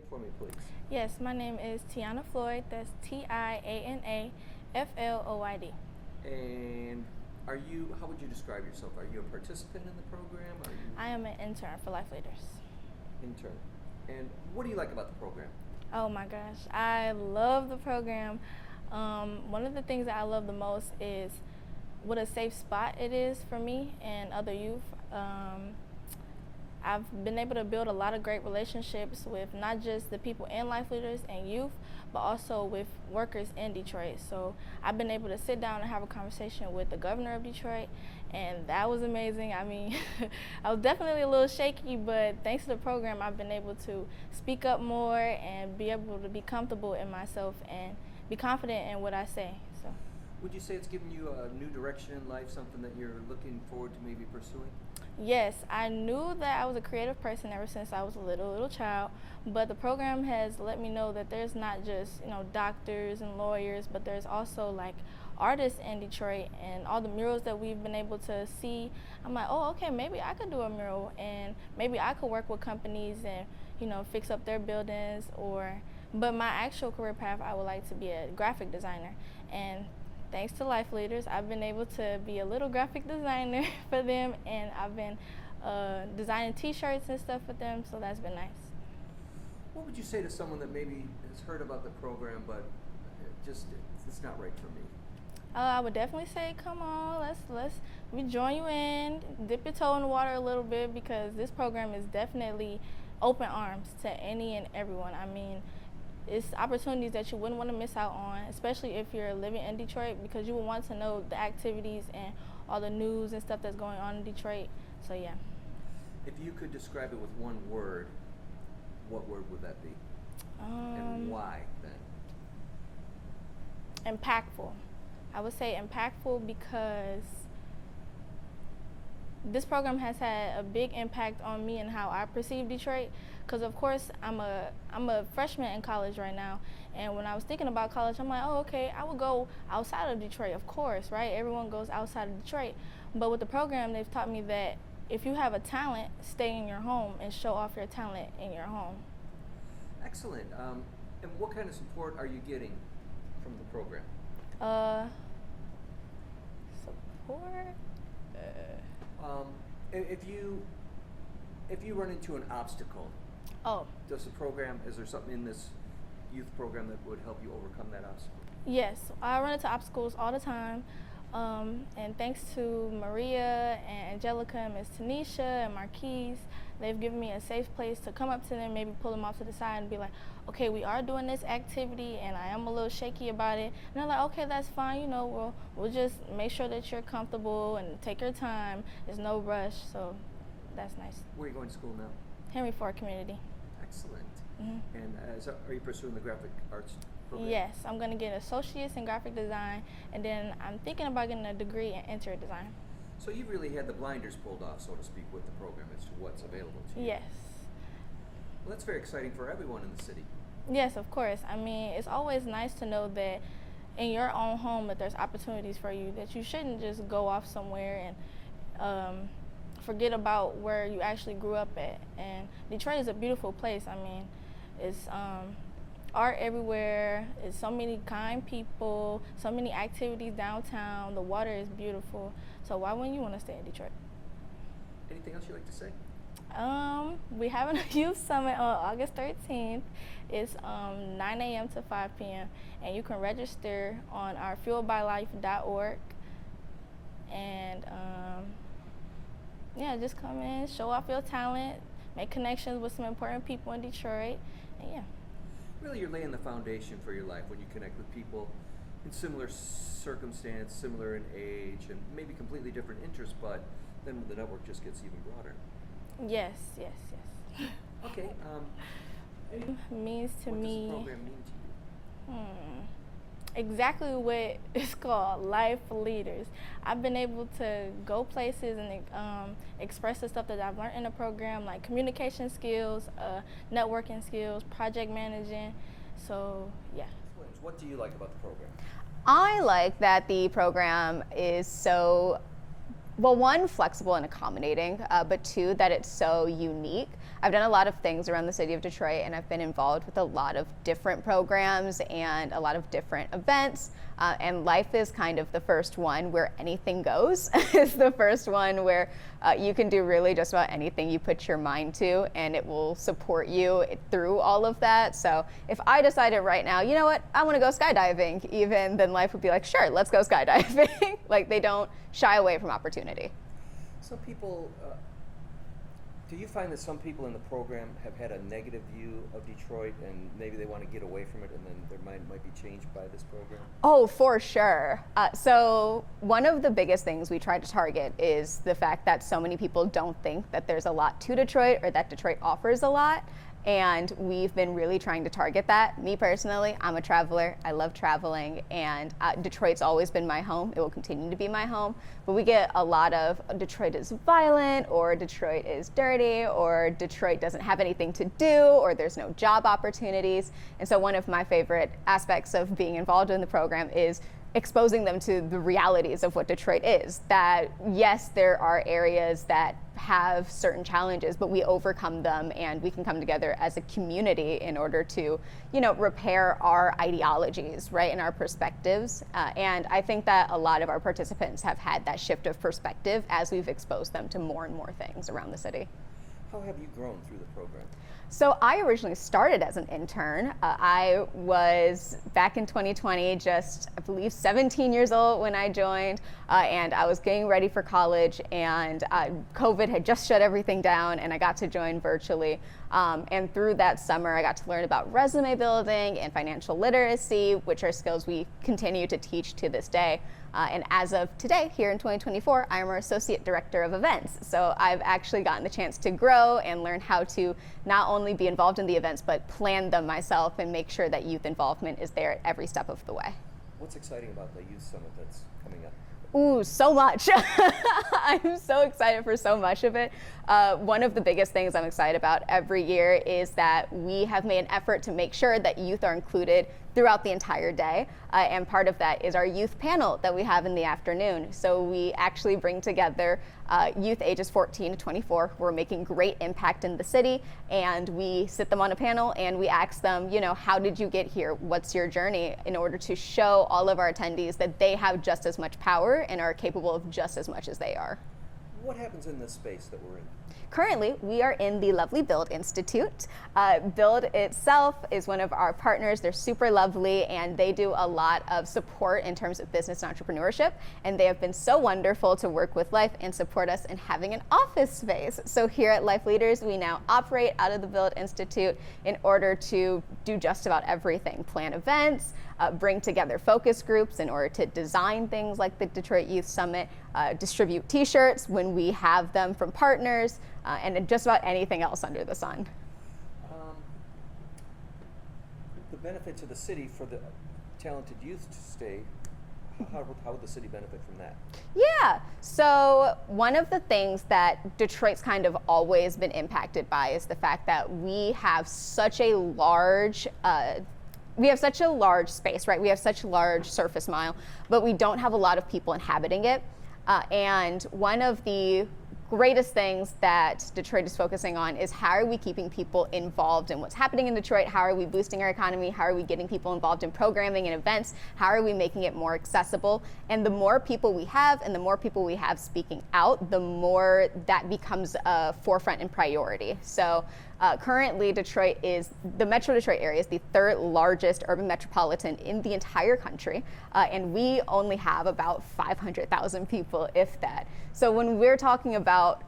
for me, please? Yes, my name is Tiana Floyd. That's Tiana Floyd. And how would you describe yourself? Are you a participant in the program? Are you I am an intern for Life Leaders. intern? And what do you like about the program? Oh my gosh, I love the program. One of the things that I love the most is what a safe spot it is for me and other youth. I've been able to build a lot of great relationships with not just the people in Life Leaders and youth, but also with workers in Detroit. So I've been able to sit down and have a conversation with the governor of Detroit, and that was amazing. I mean, I was definitely a little shaky, but thanks to the program, I've been able to speak up more and be able to be comfortable in myself and be confident in what I say. So. Would you say it's given you a new direction in life, something that you're looking forward to maybe pursuing? Yes, I knew that I was a creative person ever since I was a little child, but the program has let me know that there's not just, doctors and lawyers, but there's also like artists in Detroit, and all the murals that we've been able to see. I'm like, oh, okay, maybe I could do a mural, and maybe I could work with companies and, fix up their buildings, but my actual career path, I would like to be a graphic designer. And thanks to Life Leaders, I've been able to be a little graphic designer for them, and I've been designing t-shirts and stuff for them, so that's been nice. What would you say to someone that maybe has heard about the program, but it's not right for me? I would definitely say, come on, we join you in, dip your toe in the water a little bit, because this program is definitely open arms to any and everyone. I mean, it's opportunities that you wouldn't want to miss out on, especially if you're living in Detroit, because you would want to know the activities and all the news and stuff that's going on in Detroit. So yeah. If you could describe it with one word, what word would that be? And why then? Impactful. I would say impactful because this program has had a big impact on me and how I perceive Detroit. Because of course I'm a freshman in college right now, and when I was thinking about college, I'm like, oh, okay, I would go outside of Detroit, of course, right? Everyone goes outside of Detroit. But with the program, they've taught me that if you have a talent, stay in your home and show off your talent in your home. Excellent. And what kind of support are you getting from the program? Support? If you run into an obstacle, is there something in this youth program that would help you overcome that obstacle? Yes, I run into obstacles all the time. And thanks to Maria and Angelica and Miss Tanisha and Marquise, they've given me a safe place to come up to them, maybe pull them off to the side and be like, okay, we are doing this activity and I am a little shaky about it. And they're like, okay, that's fine, we'll just make sure that you're comfortable and take your time. There's no rush, so that's nice. Where are you going to school now? Henry Ford Community. Excellent. Mm-hmm. And are you pursuing the graphic arts program? Yes, I'm going to get an associate's in graphic design, and then I'm thinking about getting a degree in interior design. So you really had the blinders pulled off, so to speak, with the program as to what's available to you. Yes. Well, that's very exciting for everyone in the city. Yes, of course. I mean, it's always nice to know that in your own home that there's opportunities for you, that you shouldn't just go off somewhere and forget about where you actually grew up at. And Detroit is a beautiful place. I mean, it's art everywhere. It's so many kind people, so many activities downtown. The water is beautiful. So why wouldn't you want to stay in Detroit? Anything else you'd like to say? We have a youth summit on August 13th. It's 9 a.m. to 5 p.m. and you can register on our fuelbylife.org. And just come in, show off your talent, make connections with some important people in Detroit, and yeah. Really, you're laying the foundation for your life when you connect with people in similar circumstance, similar in age, and maybe completely different interests, but then the network just gets even broader. Yes. Okay. Means to me. What does the program mean to you? Exactly what it's called, Life Leaders. I've been able to go places and express the stuff that I've learned in the program, like communication skills, networking skills, project managing. So, yeah. What do you like about the program? I like that the program is so, well, one, flexible and accommodating, but two, that it's so unique. I've done a lot of things around the city of Detroit, and I've been involved with a lot of different programs and a lot of different events. And life is kind of the first one where anything goes. It's the first one where you can do really just about anything you put your mind to, and it will support you through all of that. So if I decided right now, you know what, I want to go skydiving, even, then life would be like, sure, let's go skydiving. Like, they don't shy away from opportunity. Some people, do you find that some people in the program have had a negative view of Detroit and maybe they want to get away from it, and then their mind might be changed by this program? Oh, for sure. So one of the biggest things we try to target is the fact that so many people don't think that there's a lot to Detroit or that Detroit offers a lot. And we've been really trying to target that. Me personally, I'm a traveler. I love traveling, and Detroit's always been my home. It will continue to be my home. But we get a lot of Detroit is violent, or Detroit is dirty, or Detroit doesn't have anything to do, or there's no job opportunities. And so one of my favorite aspects of being involved in the program is exposing them to the realities of what Detroit is. That yes, there are areas that have certain challenges, but we overcome them, and we can come together as a community in order to, repair our ideologies, right, and our perspectives. And I think that a lot of our participants have had that shift of perspective as we've exposed them to more and more things around the city. How have you grown through the program? So I originally started as an intern. I was back in 2020, just I believe 17 years old when I joined, and I was getting ready for college, and COVID had just shut everything down, and I got to join virtually. And through that summer, I got to learn about resume building and financial literacy, which are skills we continue to teach to this day. And as of today, here in 2024, I'm our Associate Director of Events. So I've actually gotten the chance to grow and learn how to not only be involved in the events, but plan them myself and make sure that youth involvement is there at every step of the way. What's exciting about the Youth Summit that's coming up? Ooh, so much. I'm so excited for so much of it. One of the biggest things I'm excited about every year is that we have made an effort to make sure that youth are included throughout the entire day. And part of that is our youth panel that we have in the afternoon. So we actually bring together youth ages 14 to 24 who are making great impact in the city, and we sit them on a panel and we ask them, how did you get here? What's your journey? In order to show all of our attendees that they have just as much power and are capable of just as much as they are. What happens in this space that we're in? Currently, we are in the lovely Build Institute. Build itself is one of our partners. They're super lovely, and they do a lot of support in terms of business and entrepreneurship. And they have been so wonderful to work with Life and support us in having an office space. So here at Life Leaders, we now operate out of the Build Institute in order to do just about everything. Plan events, bring together focus groups in order to design things like the Detroit Youth Summit, distribute t-shirts when we have them from partners, and just about anything else under the sun. The benefit to the city for the talented youth to stay, how would the city benefit from that? Yeah, so one of the things that Detroit's kind of always been impacted by is the fact that we have such a large space, right? We have such a large surface mile, but we don't have a lot of people inhabiting it. And one of the greatest things that Detroit is focusing on is how are we keeping people involved in what's happening in Detroit? How are we boosting our economy? How are we getting people involved in programming and events? How are we making it more accessible? And the more people we have and the more people we have speaking out, the more that becomes a forefront and priority. So currently the Metro Detroit area is the third largest urban metropolitan in the entire country. And we only have about 500,000 people, if that. So when we're talking about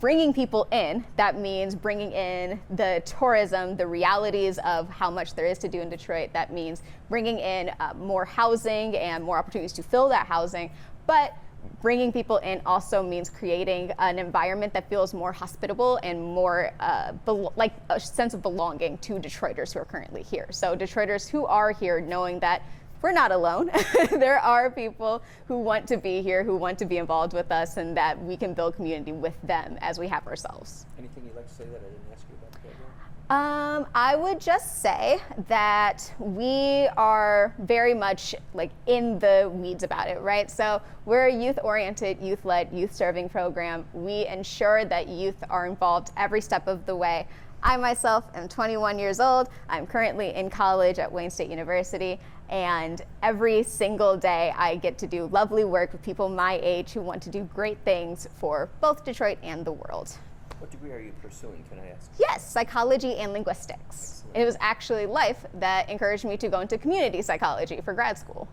bringing people in, that means bringing in the tourism, the realities of how much there is to do in Detroit. That means bringing in more housing and more opportunities to fill that housing. But bringing people in also means creating an environment that feels more hospitable and more like a sense of belonging to Detroiters who are currently here. So Detroiters who are here knowing that we're not alone. There are people who want to be here, who want to be involved with us, and that we can build community with them as we have ourselves. Anything you'd like to say that I didn't ask you about the program? I would just say that we are very much like in the weeds about it, right? So we're a youth-oriented, youth-led, youth-serving program. We ensure that youth are involved every step of the way. I myself am 21 years old. I'm currently in college at Wayne State University, and every single day I get to do lovely work with people my age who want to do great things for both Detroit and the world. What degree are you pursuing, can I ask? Yes, psychology and linguistics. Excellent. It was actually life that encouraged me to go into community psychology for grad school.